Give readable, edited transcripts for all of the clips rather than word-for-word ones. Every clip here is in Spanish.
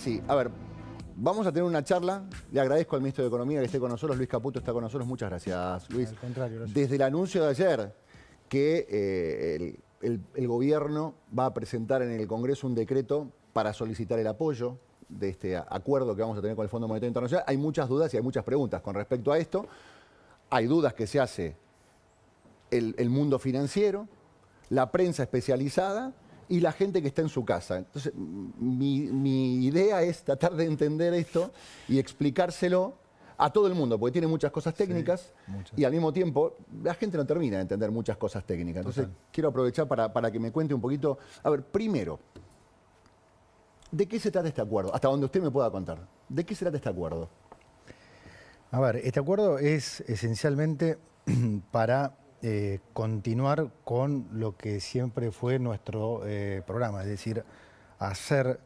Sí, a ver, vamos a tener una charla. Le agradezco al ministro de Economía que esté con nosotros. Luis Caputo está con nosotros. Muchas gracias, Luis. Al contrario, gracias. Desde el anuncio de ayer que el gobierno va a presentar en el Congreso un decreto para solicitar el apoyo de este acuerdo que vamos a tener con el Fondo Monetario Internacional, hay muchas dudas y hay muchas preguntas con respecto a esto. Hay dudas que se hace el mundo financiero, la prensa especializada y la gente que está en su casa. Entonces, mi idea es tratar de entender esto y explicárselo a todo el mundo, porque tiene muchas cosas técnicas, sí, muchas. Y al mismo tiempo la gente no termina de entender muchas cosas técnicas. Entonces, quiero aprovechar para que me cuente un poquito. A ver, primero, ¿de qué se trata este acuerdo? Hasta donde usted me pueda contar. ¿De qué se trata este acuerdo? A ver, este acuerdo es esencialmente para continuar con lo que siempre fue nuestro programa, es decir, hacer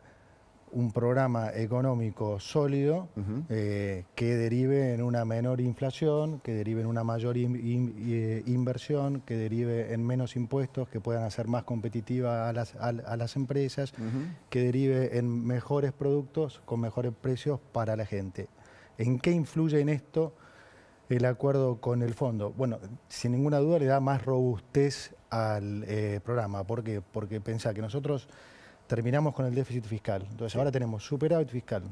un programa económico sólido que derive en una menor inflación, que derive en una mayor inversión, que derive en menos impuestos, que puedan hacer más competitivas a las empresas, que derive en mejores productos con mejores precios para la gente. ¿En qué influye en esto el acuerdo con el fondo? Bueno, sin ninguna duda le da más robustez al programa. ¿Por qué? Porque pensá que nosotros terminamos con el déficit fiscal. Entonces ahora tenemos superávit fiscal,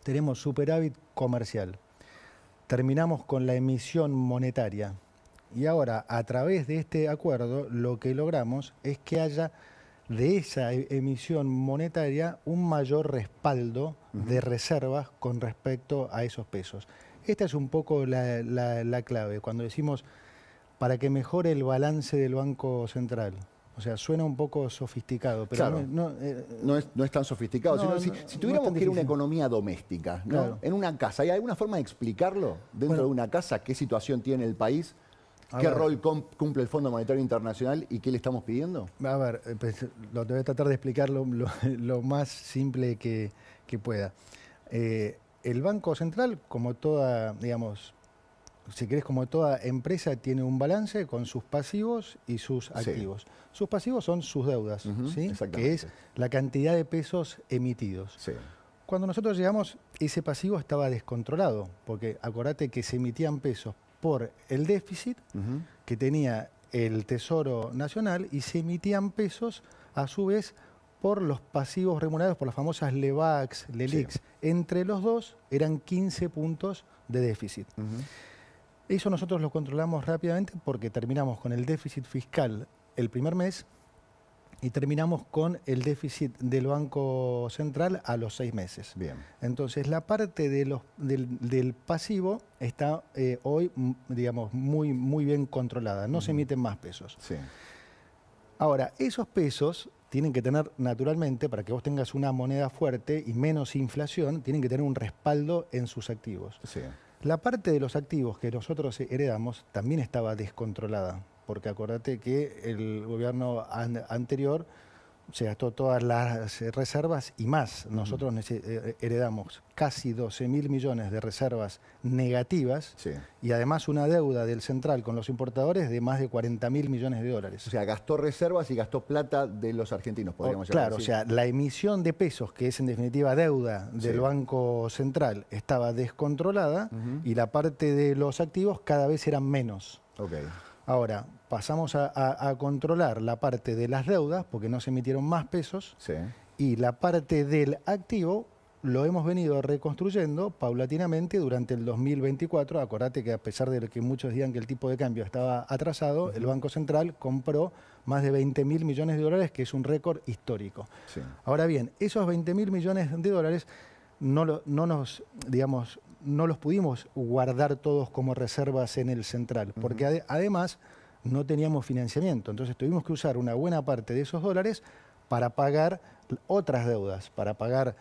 tenemos superávit comercial, terminamos con la emisión monetaria. Y ahora, a través de este acuerdo, lo que logramos es que haya de esa emisión monetaria un mayor respaldo de reservas con respecto a esos pesos. Esta es un poco la clave. Cuando decimos para que mejore el balance del Banco Central. O sea, suena un poco sofisticado, pero claro, no es tan sofisticado. Si tuviéramos que ir a una economía doméstica, ¿no? Claro. En una casa, ¿hay alguna forma de explicarlo dentro de una casa? ¿Qué situación tiene el país? ¿Qué rol cumple el Fondo Monetario Internacional y qué le estamos pidiendo? A ver, pues, lo voy a tratar de explicarlo lo más simple que pueda. El Banco Central, como toda, digamos, si querés, como toda empresa, tiene un balance con sus pasivos y sus activos. Sí. Sus pasivos son sus deudas, ¿sí? Que es la cantidad de pesos emitidos. Sí. Cuando nosotros llegamos, ese pasivo estaba descontrolado, porque acordate que se emitían pesos por el déficit que tenía el Tesoro Nacional y se emitían pesos, a su vez, por los pasivos remunerados por las famosas LEVAX, LELIX. Sí. Entre los dos eran 15 puntos de déficit. Eso nosotros lo controlamos rápidamente porque terminamos con el déficit fiscal el primer mes y terminamos con el déficit del Banco Central a los 6 meses. Bien. Entonces, la parte de del pasivo está hoy, digamos, muy bien controlada. No se emiten más pesos. Sí. Ahora, esos pesos tienen que tener, naturalmente, para que vos tengas una moneda fuerte y menos inflación, tienen que tener un respaldo en sus activos. Sí. La parte de los activos que nosotros heredamos también estaba descontrolada, porque acordate que el gobierno anterior se gastó todas las reservas y más. Nosotros heredamos casi 12.000 millones de reservas negativas y además una deuda del central con los importadores de más de 40.000 millones de dólares. O sea, gastó reservas y gastó plata de los argentinos, podríamos llamar. Claro, o sea, la emisión de pesos, que es en definitiva deuda del Banco Central, estaba descontrolada y la parte de los activos cada vez eran menos. Ahora, pasamos a controlar la parte de las deudas, porque no se emitieron más pesos, y la parte del activo lo hemos venido reconstruyendo paulatinamente durante el 2024. Acordate que a pesar de que muchos digan que el tipo de cambio estaba atrasado, el Banco Central compró más de 20.000 millones de dólares, que es un récord histórico. Ahora bien, esos 20.000 millones de dólares no los pudimos guardar todos como reservas en el central, porque además no teníamos financiamiento. Entonces tuvimos que usar una buena parte de esos dólares para pagar otras deudas, para pagar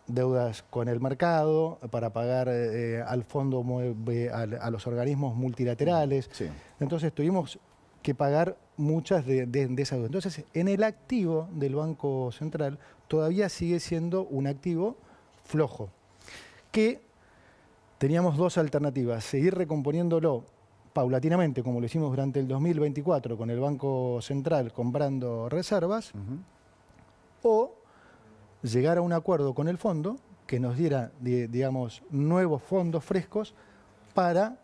deudas con el mercado, para pagar al fondo, a los organismos multilaterales. Entonces tuvimos que pagar muchas de esas deudas. Entonces, en el activo del Banco Central todavía sigue siendo un activo flojo, que teníamos dos alternativas: seguir recomponiéndolo paulatinamente, como lo hicimos durante el 2024 con el Banco Central comprando reservas, o llegar a un acuerdo con el fondo que nos diera, digamos, nuevos fondos frescos para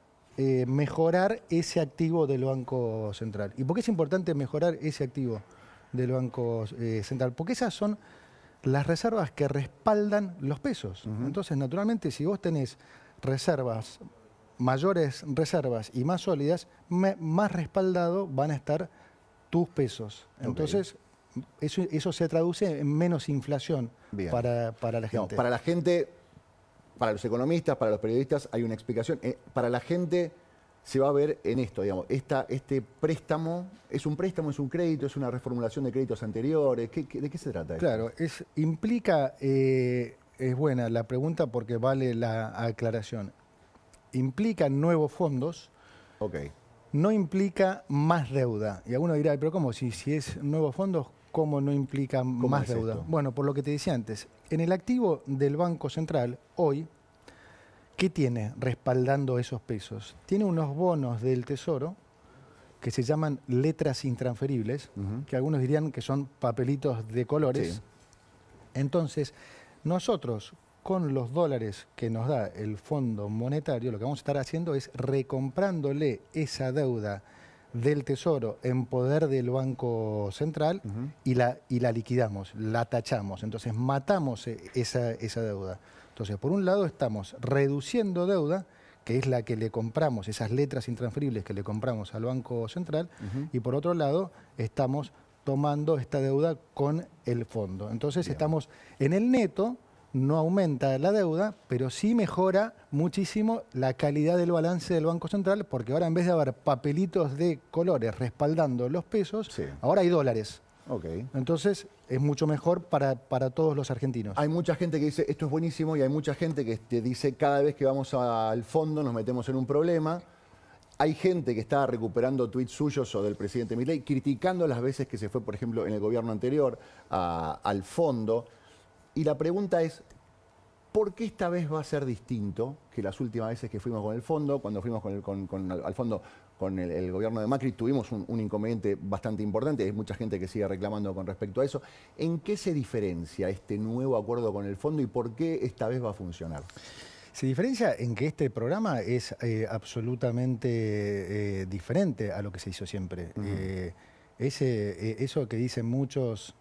mejorar ese activo del Banco Central. ¿Y por qué es importante mejorar ese activo del Banco Central? Porque esas son las reservas que respaldan los pesos. Entonces, naturalmente, si vos tenés reservas, mayores reservas y más sólidas, más respaldado van a estar tus pesos. Entonces, eso se traduce en menos inflación para la gente. Digamos, para la gente, para los economistas, para los periodistas, hay una explicación. Para la gente se va a ver en esto, digamos, este préstamo, ¿es un préstamo, es un crédito, es una reformulación de créditos anteriores? ¿De qué se trata esto? Claro, implica, es buena la pregunta porque vale la aclaración. Implica nuevos fondos, no implica más deuda. Y alguno dirá, pero ¿cómo? Si es nuevos fondos, ¿cómo no implica más deuda? Esto? Bueno, por lo que te decía antes, en el activo del Banco Central, hoy, ¿qué tiene respaldando esos pesos? Tiene unos bonos del Tesoro que se llaman letras intransferibles, que algunos dirían que son papelitos de colores. Sí. Entonces, nosotros, con los dólares que nos da el Fondo Monetario, lo que vamos a estar haciendo es recomprándole esa deuda del Tesoro en poder del Banco Central y la liquidamos, la tachamos. Entonces, matamos esa deuda. Entonces, por un lado estamos reduciendo deuda, que es la que le compramos, esas letras intransferibles que le compramos al Banco Central, y por otro lado estamos tomando esta deuda con el fondo. Entonces estamos en el neto, no aumenta la deuda, pero sí mejora muchísimo la calidad del balance del Banco Central, porque ahora en vez de haber papelitos de colores respaldando los pesos, ahora hay dólares. Entonces es mucho mejor para todos los argentinos. Hay mucha gente que dice esto es buenísimo y hay mucha gente que te dice cada vez que vamos al fondo nos metemos en un problema. Hay gente que está recuperando tweets suyos o del presidente Milei criticando las veces que se fue, por ejemplo, en el gobierno anterior al fondo. Y la pregunta es, ¿por qué esta vez va a ser distinto que las últimas veces que fuimos con el fondo? Cuando fuimos al fondo con el gobierno de Macri tuvimos un inconveniente bastante importante. Hay mucha gente que sigue reclamando con respecto a eso. ¿En qué se diferencia este nuevo acuerdo con el fondo y por qué esta vez va a funcionar? Se diferencia en que este programa es absolutamente diferente a lo que se hizo siempre. Eso que dicen muchos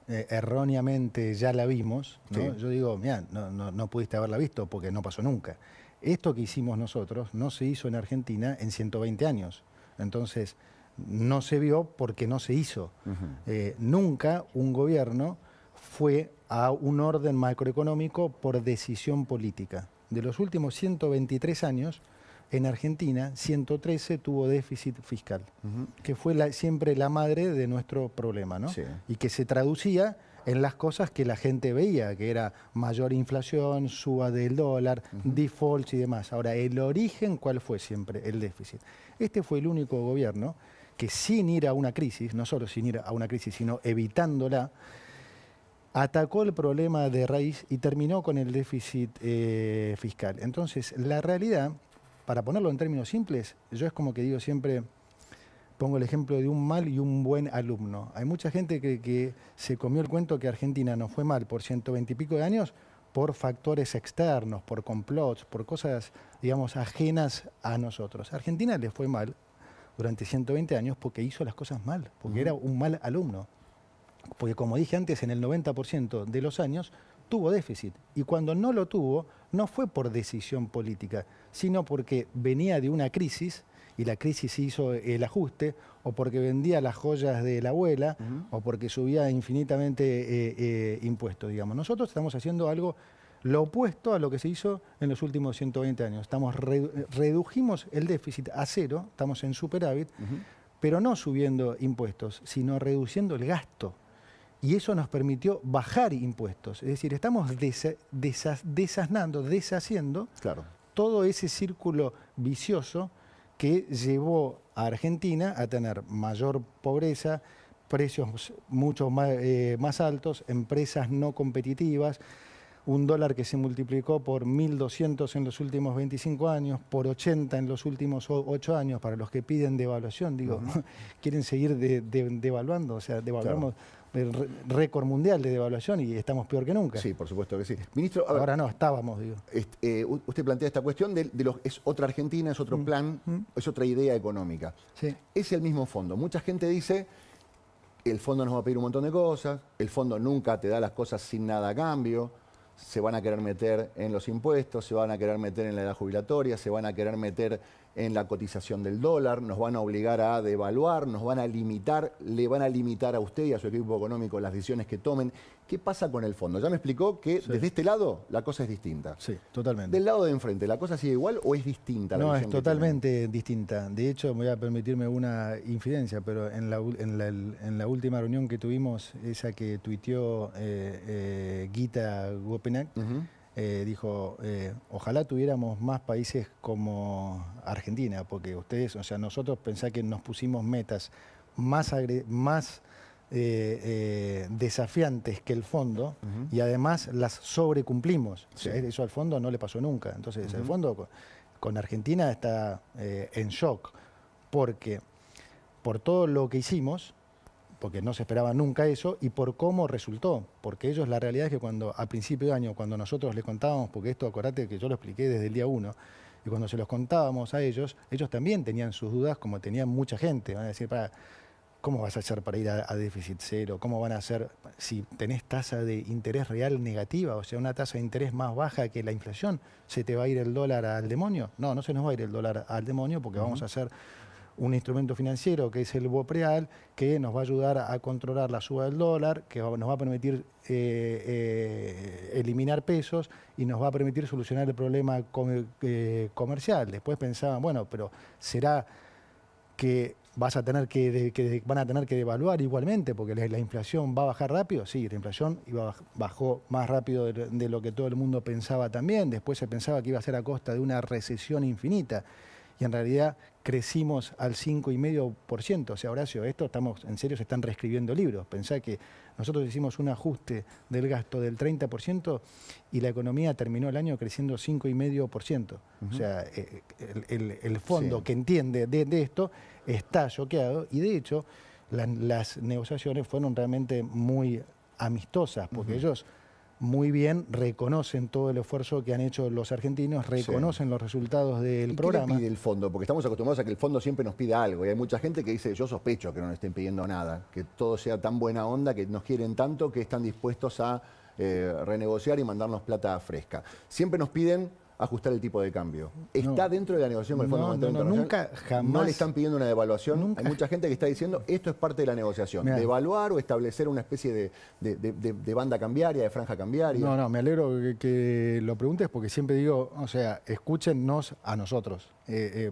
erróneamente ya la vimos, ¿no? Yo digo, mira, no pudiste haberla visto porque no pasó nunca. Esto que hicimos nosotros no se hizo en Argentina en 120 años. Entonces, no se vio porque no se hizo. Nunca un gobierno fue a un orden macroeconómico por decisión política. De los últimos 123 años, en Argentina, 113 tuvo déficit fiscal, que fue siempre la madre de nuestro problema, ¿no? Y que se traducía en las cosas que la gente veía, que era mayor inflación, suba del dólar, defaults y demás. Ahora, el origen, ¿cuál fue siempre? El déficit. Este fue el único gobierno que sin ir a una crisis, no solo sin ir a una crisis, sino evitándola, atacó el problema de raíz y terminó con el déficit fiscal. Entonces, la realidad, para ponerlo en términos simples, yo es como que digo siempre, pongo el ejemplo de un mal y un buen alumno. Hay mucha gente que se comió el cuento que Argentina no fue mal por 120 y pico de años por factores externos, por complots, por cosas, digamos, ajenas a nosotros. A Argentina le fue mal durante 120 años porque hizo las cosas mal, porque era un mal alumno. Porque como dije antes, en el 90% de los años tuvo déficit. Y cuando no lo tuvo, no fue por decisión política, sino porque venía de una crisis y la crisis hizo el ajuste, o porque vendía las joyas de la abuela, o porque subía infinitamente impuestos, digamos. Nosotros estamos haciendo algo, lo opuesto a lo que se hizo en los últimos 120 años. Redujimos el déficit a cero, estamos en superávit, pero no subiendo impuestos, sino reduciendo el gasto. Y eso nos permitió bajar impuestos. Es decir, estamos deshaciendo todo ese círculo vicioso que llevó a Argentina a tener mayor pobreza, precios mucho más altos, empresas no competitivas. un dólar que se multiplicó por 1.200 en los últimos 25 años, por 80 en los últimos 8 años, para los que piden devaluación, digo, quieren seguir devaluando, o sea, devaluamos el récord mundial de devaluación y estamos peor que nunca. Sí, por supuesto que sí. Ministro, ahora no, estábamos, digo. Usted plantea esta cuestión es otra Argentina, es otro plan, es otra idea económica. Sí. Es el mismo fondo. Mucha gente dice, el fondo nos va a pedir un montón de cosas, el fondo nunca te da las cosas sin nada a cambio, se van a querer meter en los impuestos, se van a querer meter en la edad jubilatoria, se van a querer meter en la cotización del dólar, nos van a obligar a devaluar, nos van a limitar, le van a limitar a usted y a su equipo económico las decisiones que tomen. ¿Qué pasa con el fondo? Ya me explicó que desde este lado la cosa es distinta. Sí, totalmente. ¿Del lado de enfrente la cosa sigue igual o es distinta la No, visión es totalmente distinta. De hecho, me voy a permitirme una infidencia, pero en la última reunión que tuvimos, esa que tuiteó Gita Gopenak, dijo, ojalá tuviéramos más países como Argentina, porque ustedes, o sea, nosotros pensá que nos pusimos metas más desafiantes que el fondo y además las sobrecumplimos. O sea, eso al fondo no le pasó nunca. Entonces, el fondo con Argentina está en shock, porque por todo lo que hicimos, porque no se esperaba nunca eso, y por cómo resultó. Porque ellos, la realidad es que cuando a principio de año, cuando nosotros les contábamos, porque esto, acordate que yo lo expliqué desde el día 1, y cuando se los contábamos a ellos, ellos también tenían sus dudas, como tenía mucha gente. Van a decir, ¿cómo vas a hacer para ir a déficit cero? ¿Cómo van a hacer si tenés tasa de interés real negativa? O sea, una tasa de interés más baja que la inflación, ¿se te va a ir el dólar al demonio? No, no se nos va a ir el dólar al demonio porque vamos a hacer un instrumento financiero que es el BOPREAL, que nos va a ayudar a controlar la suba del dólar, que nos va a permitir eliminar pesos y nos va a permitir solucionar el problema comercial. Después pensaban, bueno, pero ¿será que van a tener que devaluar igualmente porque la inflación va a bajar rápido? Sí, la inflación bajó más rápido de lo que todo el mundo pensaba también. Después se pensaba que iba a ser a costa de una recesión infinita. Y en realidad crecimos al 5,5%. O sea, Horacio, en serio, se están reescribiendo libros. Pensá que nosotros hicimos un ajuste del gasto del 30% y la economía terminó el año creciendo 5,5%. O sea, el fondo que entiende de esto está choqueado y de hecho las negociaciones fueron realmente muy amistosas porque ellos muy bien reconocen todo el esfuerzo que han hecho los argentinos, reconocen los resultados del programa. ¿Qué le pide el fondo? Porque estamos acostumbrados a que el fondo siempre nos pida algo y hay mucha gente que dice, yo sospecho que no nos estén pidiendo nada, que todo sea tan buena onda, que nos quieren tanto que están dispuestos a renegociar y mandarnos plata fresca. Siempre nos piden ajustar el tipo de cambio. ¿Está dentro de la negociación con el Fondo Monetario Internacional? Nunca, jamás. ¿No le están pidiendo una devaluación? Nunca. Hay mucha gente que está diciendo, esto es parte de la negociación. Mirá. Devaluar o establecer una especie de banda cambiaria, de franja cambiaria. No, me alegro que lo preguntes porque siempre digo, o sea, escúchennos a nosotros.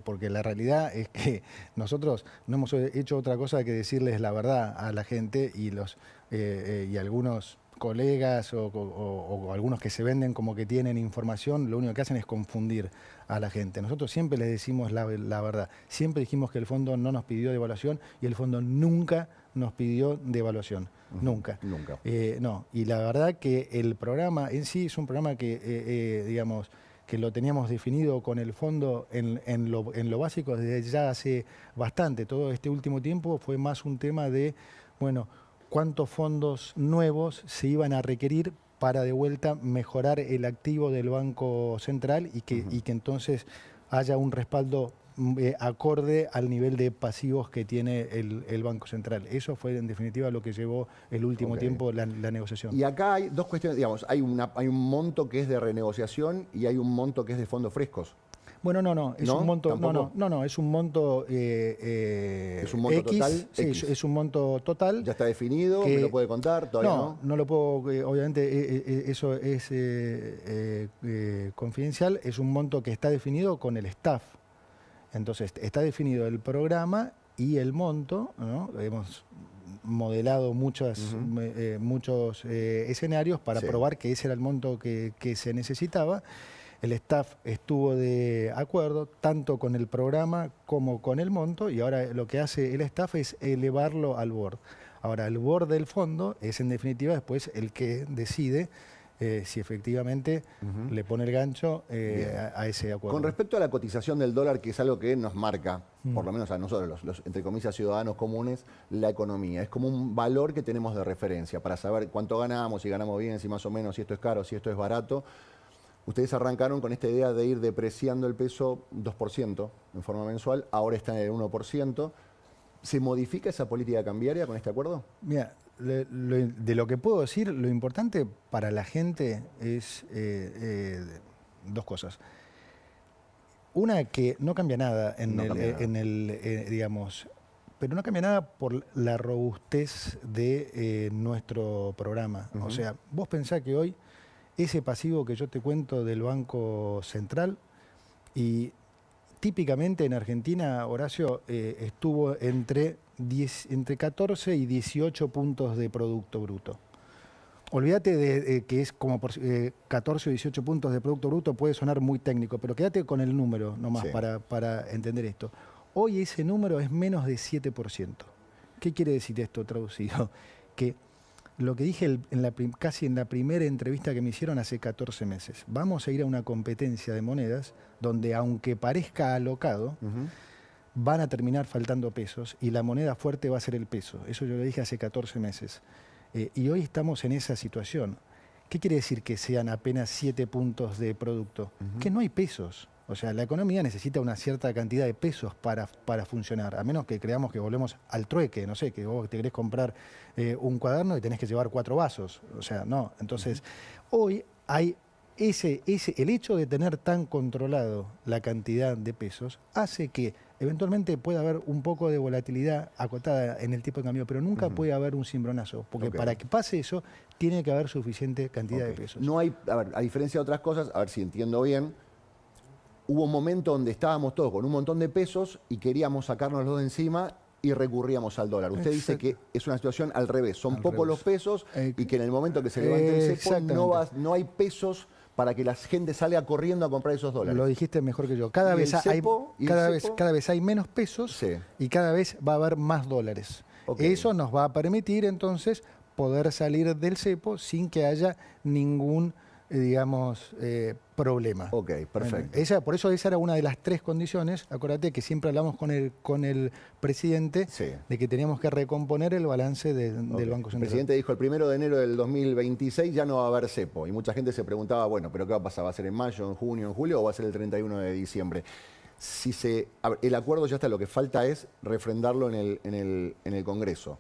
Porque la realidad es que nosotros no hemos hecho otra cosa que decirles la verdad a la gente y algunos colegas o algunos que se venden como que tienen información, lo único que hacen es confundir a la gente. Nosotros siempre les decimos la verdad. Siempre dijimos que el fondo no nos pidió devaluación y el fondo nunca nos pidió devaluación. Nunca. Nunca. No. Y la verdad que el programa en sí es un programa que, digamos, que lo teníamos definido con el fondo en lo básico desde ya hace bastante. Todo este último tiempo fue más un tema de, bueno, cuántos fondos nuevos se iban a requerir para de vuelta mejorar el activo del Banco Central y que entonces haya un respaldo acorde al nivel de pasivos que tiene el Banco Central. Eso fue en definitiva lo que llevó el último tiempo la negociación. Y acá hay dos cuestiones, digamos, hay un monto que es de renegociación y hay un monto que es de fondos frescos. Bueno, no, es un monto, es un monto ¿Es un monto X, total? Sí, X. es un monto total. ¿Ya está definido? ¿Me lo puede contar? ¿Todavía no? No lo puedo, obviamente eso es confidencial, es un monto que está definido con el staff. Entonces, está definido el programa y el monto, ¿no? Hemos modelado muchos escenarios para probar que ese era el monto que se necesitaba. El staff estuvo de acuerdo tanto con el programa como con el monto y ahora lo que hace el staff es elevarlo al board. Ahora, el board del fondo es en definitiva después el que decide si efectivamente le pone el gancho a ese acuerdo. Con respecto a la cotización del dólar, que es algo que nos marca, por lo menos a nosotros, los entre comillas ciudadanos comunes, la economía. Es como un valor que tenemos de referencia para saber cuánto ganamos, si ganamos bien, si más o menos, si esto es caro, si esto es barato. Ustedes arrancaron con esta idea de ir depreciando el peso 2% en forma mensual, ahora está en el 1%. ¿Se modifica esa política cambiaria con este acuerdo? Mira, de lo que puedo decir, lo importante para la gente es dos cosas. Una, que no cambia nada digamos, pero no cambia nada por la robustez de nuestro programa. O sea, vos pensás que hoy ese pasivo que yo te cuento del Banco Central, y típicamente en Argentina, Horacio, estuvo entre 14 y 18 puntos de Producto Bruto. Olvídate de que es como 14 o 18 puntos de Producto Bruto, puede sonar muy técnico, pero quédate con el número nomás para entender esto. Hoy ese número es menos de 7%. ¿Qué quiere decir esto traducido? Que lo que dije casi en la primera entrevista que me hicieron hace 14 meses. Vamos a ir a una competencia de monedas donde, aunque parezca alocado, van a terminar faltando pesos y la moneda fuerte va a ser el peso. Eso yo lo dije hace 14 meses. Y hoy estamos en esa situación. ¿Qué quiere decir que sean apenas 7 puntos de producto? Que no hay pesos. O sea, la economía necesita una cierta cantidad de pesos para funcionar, a menos que creamos que volvemos al trueque, no sé, que vos te querés comprar un cuaderno y tenés que llevar 4 vasos. O sea, no. Entonces, hoy hay el hecho de tener tan controlado la cantidad de pesos hace que eventualmente pueda haber un poco de volatilidad acotada en el tipo de cambio, pero nunca puede haber un cimbronazo, porque para que pase eso tiene que haber suficiente cantidad de pesos. No hay, a ver, a diferencia de otras cosas, a ver si entiendo bien, hubo un momento donde estábamos todos con un montón de pesos y queríamos sacárnoslos de encima y recurríamos al dólar. Usted dice que es una situación al revés, son pocos los pesos y que en el momento que se levante el cepo no hay pesos para que la gente salga corriendo a comprar esos dólares. Lo dijiste mejor que yo. Cada vez hay menos pesos y cada vez va a haber más dólares. Eso nos va a permitir entonces poder salir del cepo sin que haya ningún problema. Ok, perfecto. Por eso esa era una de las 3 condiciones. Acuérdate que siempre hablamos con el presidente de que teníamos que recomponer el balance del Banco Central. El presidente dijo el 1 de enero del 2026 ya no va a haber cepo. Y mucha gente se preguntaba, bueno, ¿pero qué va a pasar? ¿Va a ser en mayo, en junio, en julio o va a ser el 31 de diciembre? El acuerdo ya está, lo que falta es refrendarlo en el Congreso.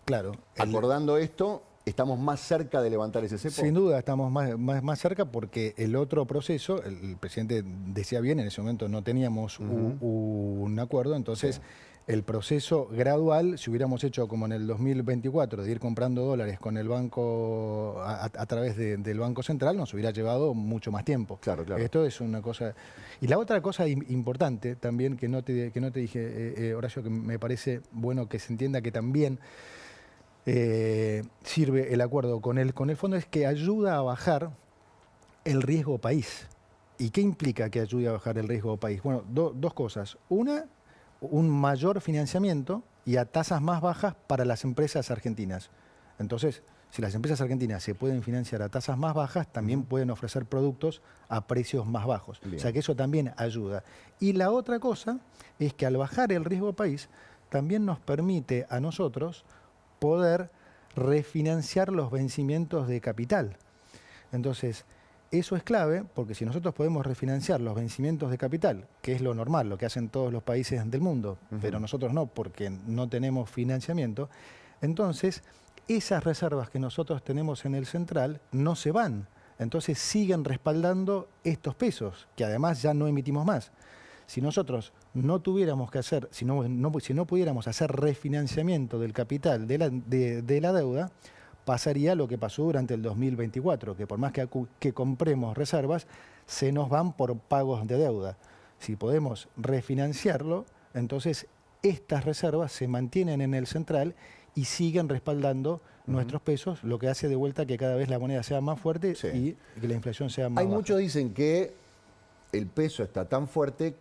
Claro. Acordando esto, ¿estamos más cerca de levantar ese cepo? Sin duda estamos más cerca, porque el otro proceso, el presidente decía bien, en ese momento no teníamos un acuerdo, entonces el proceso gradual, si hubiéramos hecho como en el 2024, de ir comprando dólares con el banco a través del Banco Central, nos hubiera llevado mucho más tiempo. Claro. Esto es una cosa. Y la otra cosa importante también que no te dije, Horacio, que me parece bueno que se entienda que también sirve el acuerdo con el fondo, es que ayuda a bajar el riesgo país. ¿Y qué implica que ayude a bajar el riesgo país? Bueno, dos cosas. Una, un mayor financiamiento y a tasas más bajas para las empresas argentinas. Entonces, si las empresas argentinas se pueden financiar a tasas más bajas, también pueden ofrecer productos a precios más bajos. Bien. O sea que eso también ayuda. Y la otra cosa es que al bajar el riesgo país, también nos permite a nosotros poder refinanciar los vencimientos de capital. Entonces, eso es clave, porque si nosotros podemos refinanciar los vencimientos de capital, que es lo normal, lo que hacen todos los países del mundo, pero nosotros no, porque no tenemos financiamiento, entonces esas reservas que nosotros tenemos en el central no se van. Entonces siguen respaldando estos pesos, que además ya no emitimos más. Si nosotros no tuviéramos que hacer, si no pudiéramos hacer refinanciamiento del capital de la deuda, pasaría lo que pasó durante el 2024, que por más que compremos reservas, se nos van por pagos de deuda. Si podemos refinanciarlo, entonces estas reservas se mantienen en el central y siguen respaldando nuestros pesos, lo que hace de vuelta que cada vez la moneda sea más fuerte y que la inflación sea más baja. Muchos dicen que el peso está tan fuerte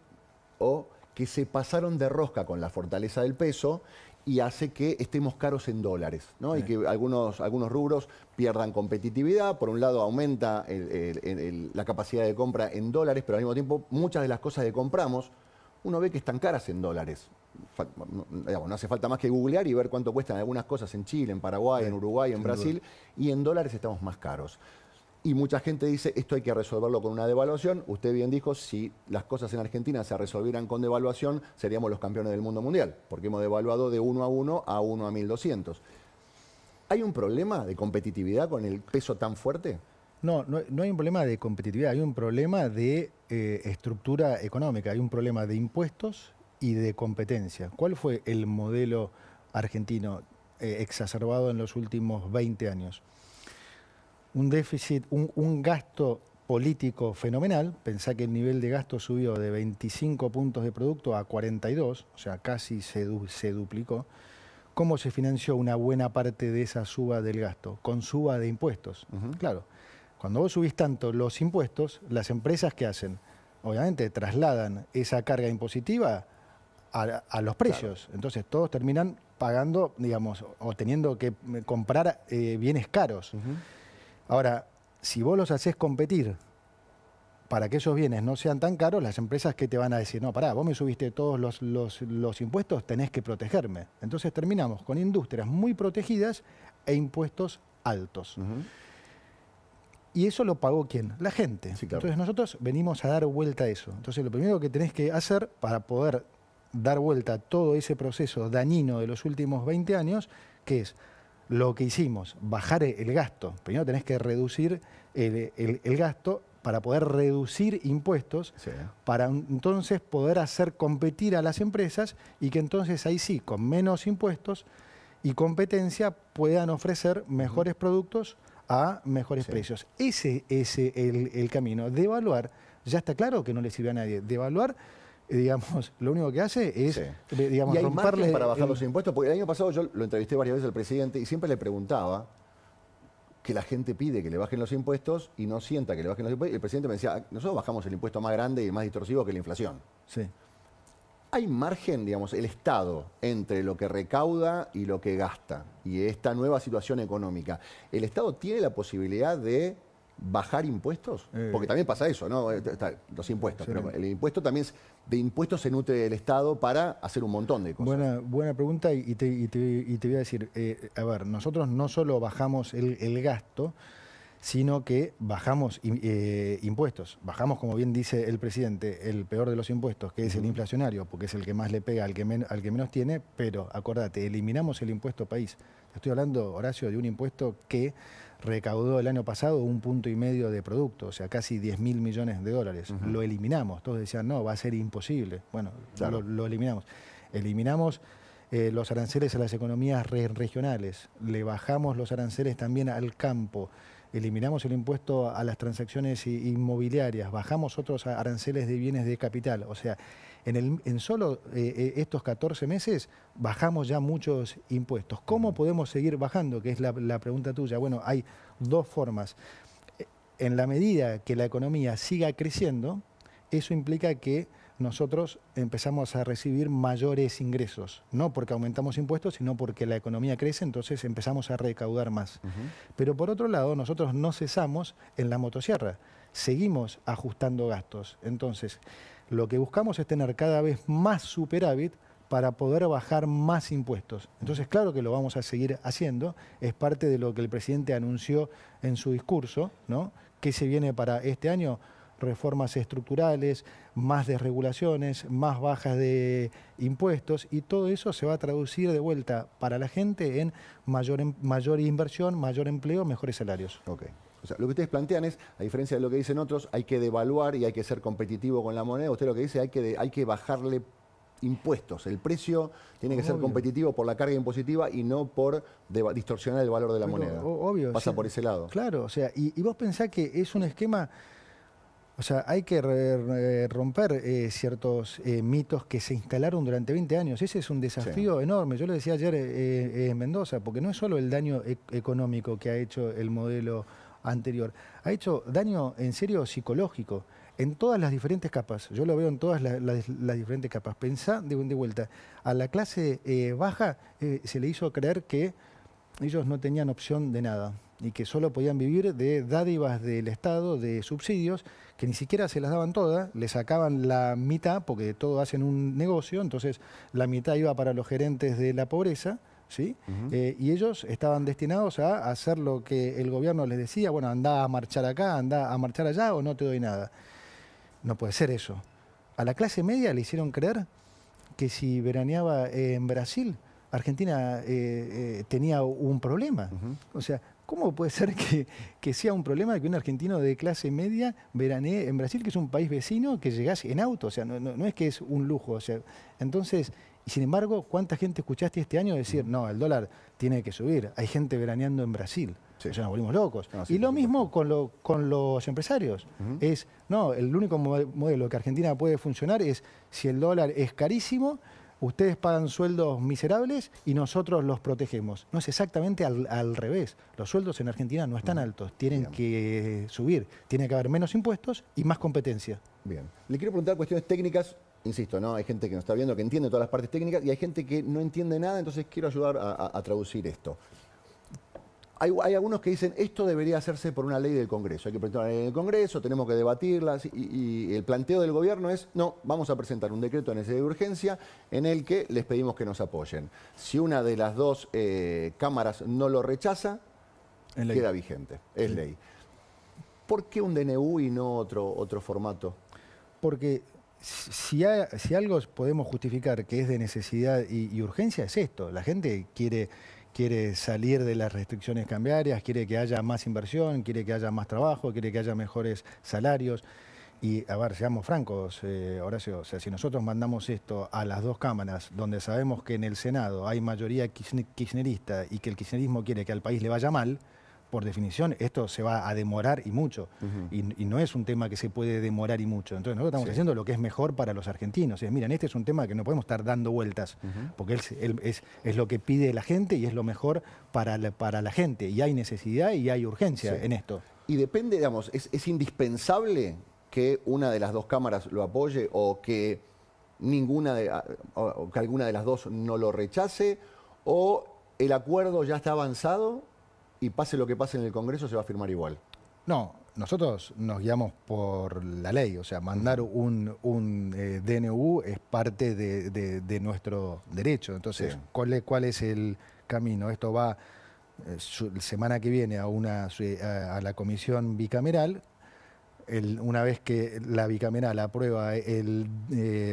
o que se pasaron de rosca con la fortaleza del peso y hace que estemos caros en dólares, ¿no? Y que algunos rubros pierdan competitividad. Por un lado, aumenta la capacidad de compra en dólares, pero al mismo tiempo muchas de las cosas que compramos, uno ve que están caras en dólares. No hace falta más que googlear y ver cuánto cuestan algunas cosas en Chile, en Paraguay, en Uruguay, en Brasil, y en dólares estamos más caros. Y mucha gente dice, esto hay que resolverlo con una devaluación. Usted bien dijo, si las cosas en Argentina se resolvieran con devaluación, seríamos los campeones del mundo mundial, porque hemos devaluado de 1 a 1 a 1 a 1200. ¿Hay un problema de competitividad con el peso tan fuerte? No hay un problema de competitividad, hay un problema de estructura económica, hay un problema de impuestos y de competencia. ¿Cuál fue el modelo argentino exacerbado en los últimos 20 años? Un déficit, un gasto político fenomenal. Pensá que el nivel de gasto subió de 25 puntos de producto a 42, o sea, casi se duplicó. ¿Cómo se financió una buena parte de esa suba del gasto? Con suba de impuestos. Claro, cuando vos subís tanto los impuestos, las empresas, ¿qué hacen? Obviamente trasladan esa carga impositiva a los precios. Claro. Entonces todos terminan pagando, digamos, o teniendo que comprar bienes caros. Ahora, si vos los hacés competir para que esos bienes no sean tan caros, las empresas que te van a decir, no, pará, vos me subiste todos los impuestos, tenés que protegerme. Entonces terminamos con industrias muy protegidas e impuestos altos. ¿Y eso lo pagó quién? La gente. Sí, claro. Entonces nosotros venimos a dar vuelta a eso. Entonces lo primero que tenés que hacer para poder dar vuelta a todo ese proceso dañino de los últimos 20 años, que es lo que hicimos, bajar el gasto. Primero tenés que reducir el gasto para poder reducir impuestos, sí, para entonces poder hacer competir a las empresas y que entonces ahí sí, con menos impuestos y competencia, puedan ofrecer mejores productos a mejores precios. Ese es el camino. Devaluar, ya está claro que no le sirve a nadie. Devaluar, digamos, lo único que hace es, digamos, ¿y hay romperle margen para bajar los impuestos? Porque el año pasado yo lo entrevisté varias veces al presidente y siempre le preguntaba que la gente pide que le bajen los impuestos y no sienta que le bajen los impuestos. Y el presidente me decía, nosotros bajamos el impuesto más grande y más distorsivo que la inflación. Sí. ¿Hay margen, digamos, el Estado entre lo que recauda y lo que gasta y esta nueva situación económica? ¿El Estado tiene la posibilidad de bajar impuestos? Porque también pasa eso, ¿no? Los impuestos, sí, pero el impuesto también de impuestos se nutre el Estado para hacer un montón de cosas. Buena pregunta y te voy a decir, a ver, nosotros no solo bajamos el gasto, sino que bajamos impuestos. Bajamos, como bien dice el presidente, el peor de los impuestos, que es el inflacionario, porque es el que más le pega al que menos tiene, pero acordate, eliminamos el impuesto país. Estoy hablando, Horacio, de un impuesto que recaudó el año pasado 1,5 puntos de producto, o sea, casi 10.000 millones de dólares. Lo eliminamos. Todos decían, no, va a ser imposible. Bueno, claro, lo eliminamos. Eliminamos los aranceles a las economías regionales, le bajamos los aranceles también al campo, eliminamos el impuesto a las transacciones inmobiliarias, bajamos otros aranceles de bienes de capital. O sea, en solo estos 14 meses bajamos ya muchos impuestos. ¿Cómo podemos seguir bajando? Que es la pregunta tuya. Bueno, hay dos formas. En la medida que la economía siga creciendo, eso implica que nosotros empezamos a recibir mayores ingresos, no porque aumentamos impuestos, sino porque la economía crece, entonces empezamos a recaudar más. Pero por otro lado, nosotros no cesamos en la motosierra, seguimos ajustando gastos. Entonces, lo que buscamos es tener cada vez más superávit para poder bajar más impuestos. Entonces, claro que lo vamos a seguir haciendo, es parte de lo que el presidente anunció en su discurso, ¿no? ¿Qué se viene para este año? Reformas estructurales, más desregulaciones, más bajas de impuestos, y todo eso se va a traducir de vuelta para la gente en mayor inversión, mayor empleo, mejores salarios. Okay. O sea, lo que ustedes plantean es, a diferencia de lo que dicen otros, hay que devaluar y hay que ser competitivo con la moneda. Usted lo que dice, hay que bajarle impuestos. El precio tiene que ser competitivo por la carga impositiva y no por distorsionar el valor de la moneda. Obvio. Pasa por ese lado. Claro, o sea, y vos pensás que es un esquema. O sea, hay que romper ciertos mitos que se instalaron durante 20 años. Ese es un desafío enorme. Yo lo decía ayer en Mendoza, porque no es solo el daño económico que ha hecho el modelo anterior, ha hecho daño en serio psicológico en todas las diferentes capas. Yo lo veo en todas las diferentes capas. Pensá de vuelta, a la clase baja se le hizo creer que ellos no tenían opción de nada y que solo podían vivir de dádivas del Estado, de subsidios, que ni siquiera se las daban todas, le sacaban la mitad, porque de todo hacen un negocio, entonces la mitad iba para los gerentes de la pobreza, ¿sí? Y ellos estaban destinados a hacer lo que el gobierno les decía, bueno, andá a marchar acá, andá a marchar allá o no te doy nada. No puede ser eso. A la clase media le hicieron creer que si veraneaba en Brasil, Argentina tenía un problema. O sea, ¿cómo puede ser que sea un problema que un argentino de clase media veranee en Brasil, que es un país vecino, que llegase en auto? O sea, no es que es un lujo. O sea, entonces, y sin embargo, ¿cuánta gente escuchaste este año decir, no, el dólar tiene que subir? Hay gente veraneando en Brasil. Sí. O sea, nos volvimos locos. No, sí, y lo mismo con los empresarios. Es, no, el único modelo que Argentina puede funcionar es si el dólar es carísimo, ustedes pagan sueldos miserables y nosotros los protegemos. No, es exactamente al revés. Los sueldos en Argentina no están altos, tienen que subir, tiene que haber menos impuestos y más competencia. Bien. Le quiero preguntar cuestiones técnicas. Insisto, ¿no? Hay gente que nos está viendo que entiende todas las partes técnicas y hay gente que no entiende nada, entonces quiero ayudar a traducir esto. Hay algunos que dicen, esto debería hacerse por una ley del Congreso. Hay que presentar una ley del Congreso, tenemos que debatirla. Y el planteo del gobierno es, no, vamos a presentar un decreto de necesidad de urgencia en el que les pedimos que nos apoyen. Si una de las dos cámaras no lo rechaza, queda vigente, es ley. ¿Por qué un DNU y no otro formato? Porque si algo podemos justificar que es de necesidad y urgencia, es esto. La gente quiere salir de las restricciones cambiarias, quiere que haya más inversión, quiere que haya más trabajo, quiere que haya mejores salarios. Y, a ver, seamos francos, Horacio, o sea, si nosotros mandamos esto a las dos cámaras, donde sabemos que en el Senado hay mayoría kirchnerista y que el kirchnerismo quiere que al país le vaya mal, por definición, esto se va a demorar y mucho. Y no es un tema que se puede demorar y mucho. Entonces nosotros estamos haciendo lo que es mejor para los argentinos. Miren, este es un tema que no podemos estar dando vueltas, porque es lo que pide la gente y es lo mejor para la gente. Y hay necesidad y hay urgencia en esto. Y depende, digamos, ¿es indispensable que una de las dos cámaras lo apoye o que que alguna de las dos no lo rechace? ¿O el acuerdo ya está avanzado y pase lo que pase en el Congreso se va a firmar igual? No, nosotros nos guiamos por la ley, o sea, mandar un DNU es parte de nuestro derecho. Entonces, ¿cuál es el camino? Esto va semana que viene a la comisión bicameral. Una vez que la bicameral aprueba el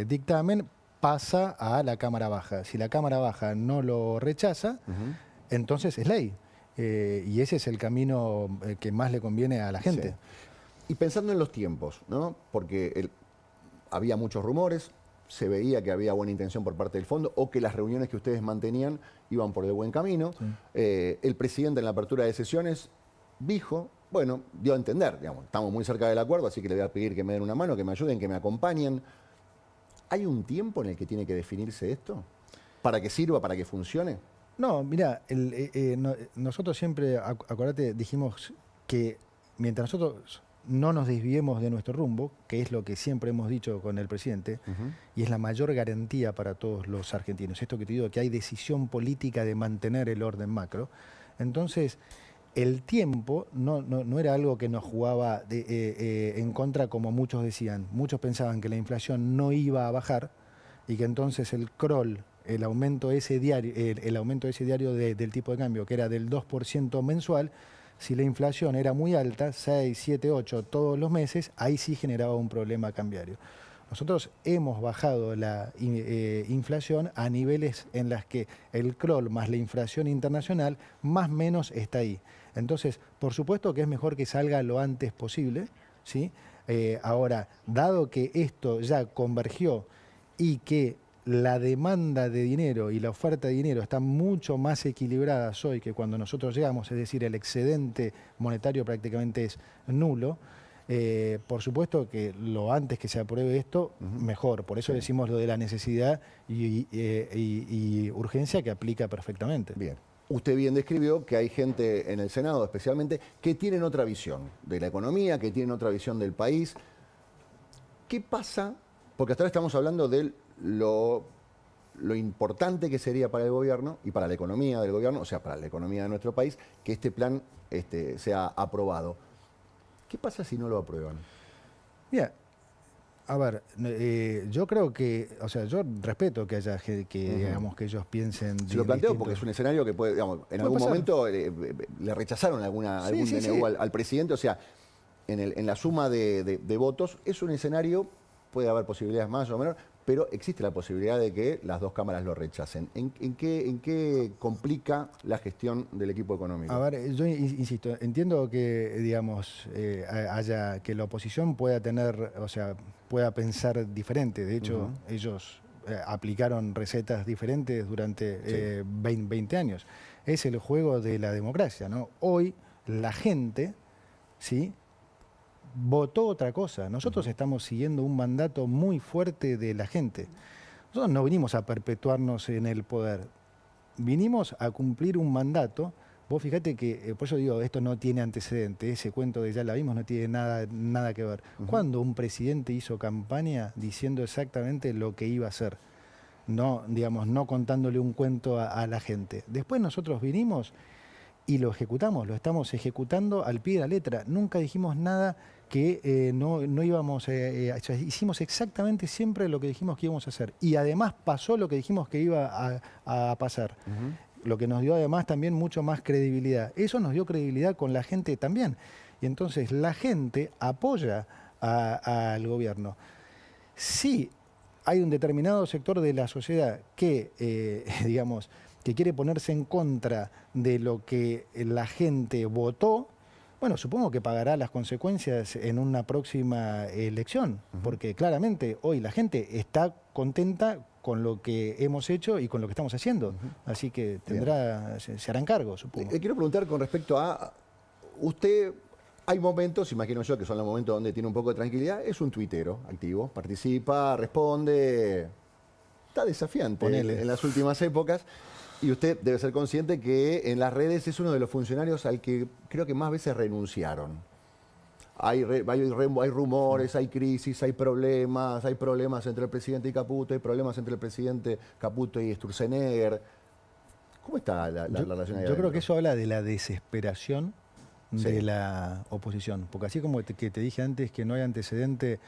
dictamen, pasa a la Cámara Baja. Si la Cámara Baja no lo rechaza, entonces es ley. Y ese es el camino que más le conviene a la gente. Y pensando en los tiempos, ¿no? Porque había muchos rumores, se veía que había buena intención por parte del fondo o que las reuniones que ustedes mantenían iban por el buen camino. El presidente en la apertura de sesiones dijo, bueno, dio a entender, digamos, estamos muy cerca del acuerdo, así que le voy a pedir que me den una mano, que me ayuden, que me acompañen. ¿Hay un tiempo en el que tiene que definirse esto? ¿Para que sirva, para que funcione? No, mira, nosotros siempre, acordate, dijimos que mientras nosotros no nos desviemos de nuestro rumbo, que es lo que siempre hemos dicho con el presidente, y es la mayor garantía para todos los argentinos. Esto que te digo, que hay decisión política de mantener el orden macro. Entonces, el tiempo no era algo que nos jugaba en contra, como muchos decían. Muchos pensaban que la inflación no iba a bajar y que entonces el crawl, el aumento ese diario del tipo de cambio, que era del 2% mensual, si la inflación era muy alta, 6, 7, 8 todos los meses, ahí sí generaba un problema cambiario. Nosotros hemos bajado la inflación a niveles en las que el crawl más la inflación internacional más o menos está ahí. Entonces, por supuesto que es mejor que salga lo antes posible, ¿sí? Ahora, dado que esto ya convergió y que la demanda de dinero y la oferta de dinero están mucho más equilibradas hoy que cuando nosotros llegamos, es decir, el excedente monetario prácticamente es nulo. Por supuesto que lo antes que se apruebe esto, mejor. Por eso decimos lo de la necesidad y urgencia, que aplica perfectamente. Bien. Usted bien describió que hay gente en el Senado especialmente que tienen otra visión de la economía, que tienen otra visión del país. ¿Qué pasa? Porque hasta ahora estamos hablando de lo importante que sería para el gobierno y para la economía del gobierno, o sea, para la economía de nuestro país, que este plan sea aprobado. ¿Qué pasa si no lo aprueban? Mira, a ver, yo creo que, o sea, yo respeto que haya digamos, que ellos piensen. Se lo planteo porque es un escenario que puede, digamos, en algún momento le rechazaron algún DNU al presidente, o sea, en la suma de votos es un escenario, puede haber posibilidades más o menos, pero existe la posibilidad de que las dos cámaras lo rechacen. ¿En qué complica la gestión del equipo económico? A ver, yo insisto, entiendo que, digamos, que la oposición pueda tener, o sea, pueda pensar diferente. De hecho, ellos aplicaron recetas diferentes durante 20 años. Es el juego de la democracia, ¿no? Hoy la gente, ¿sí?, votó otra cosa. Nosotros estamos siguiendo un mandato muy fuerte de la gente. Nosotros no vinimos a perpetuarnos en el poder, vinimos a cumplir un mandato. Vos fíjate que, por eso digo, esto no tiene antecedente, ese cuento de ya la vimos no tiene nada que ver. ¿Cuándo un presidente hizo campaña diciendo exactamente lo que iba a hacer? No, digamos, no contándole un cuento a la gente. Después nosotros vinimos y lo ejecutamos, lo estamos ejecutando al pie de la letra. Nunca dijimos nada que no íbamos a hicimos exactamente siempre lo que dijimos que íbamos a hacer. Y además pasó lo que dijimos que iba a pasar. Lo que nos dio además también mucho más credibilidad. Eso nos dio credibilidad con la gente también. Y entonces la gente apoya al gobierno. Sí, hay un determinado sector de la sociedad que, digamos, que quiere ponerse en contra de lo que la gente votó. Bueno, supongo que pagará las consecuencias en una próxima elección, porque claramente hoy la gente está contenta con lo que hemos hecho y con lo que estamos haciendo. Así que se harán cargo, supongo. Le quiero preguntar con respecto a usted. Hay momentos, imagino yo, que son los momentos donde tiene un poco de tranquilidad. Es un tuitero activo, participa, responde, está desafiante en las últimas épocas. Y usted debe ser consciente que en las redes es uno de los funcionarios al que creo que más veces renunciaron. Hay rumores, hay crisis, hay problemas entre el presidente y Caputo, hay problemas entre el presidente Caputo y Sturzenegger. ¿Cómo está la relación ahí? Yo creo que eso habla de la desesperación de la oposición. Porque así como que te dije antes que no hay antecedente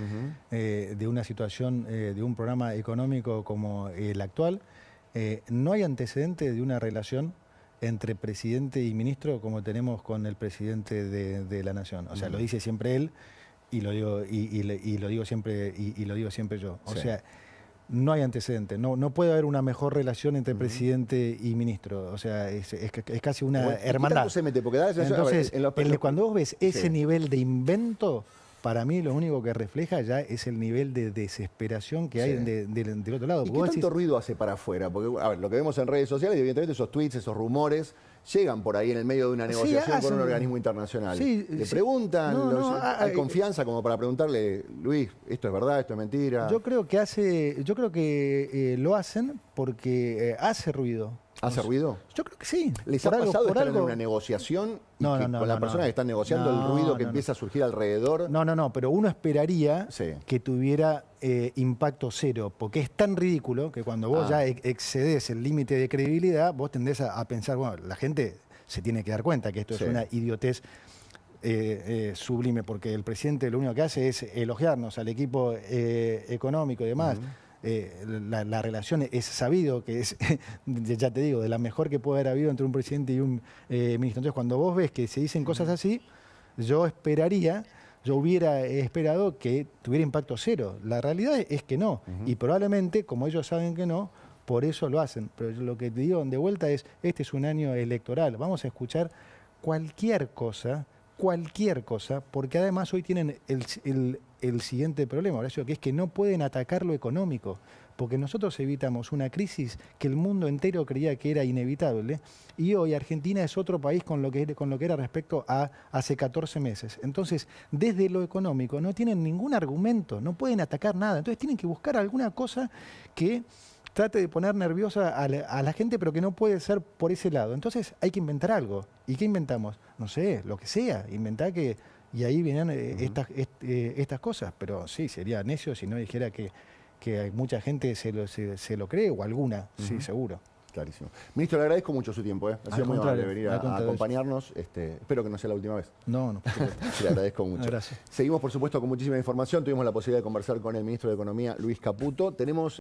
de una situación, de un programa económico como el actual, no hay antecedente de una relación entre presidente y ministro como tenemos con el presidente de la Nación. O sea, lo dice siempre él y lo digo, lo digo siempre yo. O sea, no hay antecedente. No puede haber una mejor relación entre presidente y ministro. O sea, es casi una hermandad. Se mete? Porque da entonces, cuando vos ves ese nivel de invento, para mí lo único que refleja ya es el nivel de desesperación que hay del otro lado. ¿Y qué tanto ruido hace para afuera? Porque, a ver, lo que vemos en redes sociales, evidentemente esos tweets, esos rumores, llegan por ahí en el medio de una negociación con un organismo internacional. ¿Le preguntan? ¿Hay confianza como para preguntarle, Luis, esto es verdad, esto es mentira? Yo creo que lo hacen porque hace ruido. ¿Hace ruido? Yo creo que sí. ¿Les ha pasado estar en una negociación con la persona que están negociando el ruido que empieza a surgir alrededor? No, pero uno esperaría que tuviera impacto cero, porque es tan ridículo que cuando vos ya excedes el límite de credibilidad, vos tendés a pensar, bueno, la gente se tiene que dar cuenta que esto es una idiotez sublime, porque el presidente lo único que hace es elogiarnos al equipo económico y demás. La relación es sabido que es, ya te digo, de la mejor que puede haber habido entre un presidente y un ministro. Entonces, cuando vos ves que se dicen cosas así, yo hubiera esperado que tuviera impacto cero. La realidad es que no. Y probablemente, como ellos saben que no, por eso lo hacen. Pero lo que te digo de vuelta es, este es un año electoral. Vamos a escuchar cualquier cosa, porque además hoy tienen el siguiente problema, Horacio, que es que no pueden atacar lo económico, porque nosotros evitamos una crisis que el mundo entero creía que era inevitable, y hoy Argentina es otro país con lo que era respecto a hace 14 meses. Entonces, desde lo económico no tienen ningún argumento, no pueden atacar nada, entonces tienen que buscar alguna cosa que trate de poner nerviosa a la gente, pero que no puede ser por ese lado. Entonces hay que inventar algo. ¿Y qué inventamos? No sé, lo que sea. Inventar que... Y ahí vienen estas cosas. Pero sí, sería necio si no dijera que hay mucha gente se lo cree, o alguna, sí, seguro. Clarísimo. Ministro, le agradezco mucho su tiempo. Ha sido muy amable venir a acompañarnos. Espero que no sea la última vez. No. Le agradezco mucho. Gracias. Seguimos, por supuesto, con muchísima información. Tuvimos la posibilidad de conversar con el ministro de Economía, Luis Caputo. Tenemos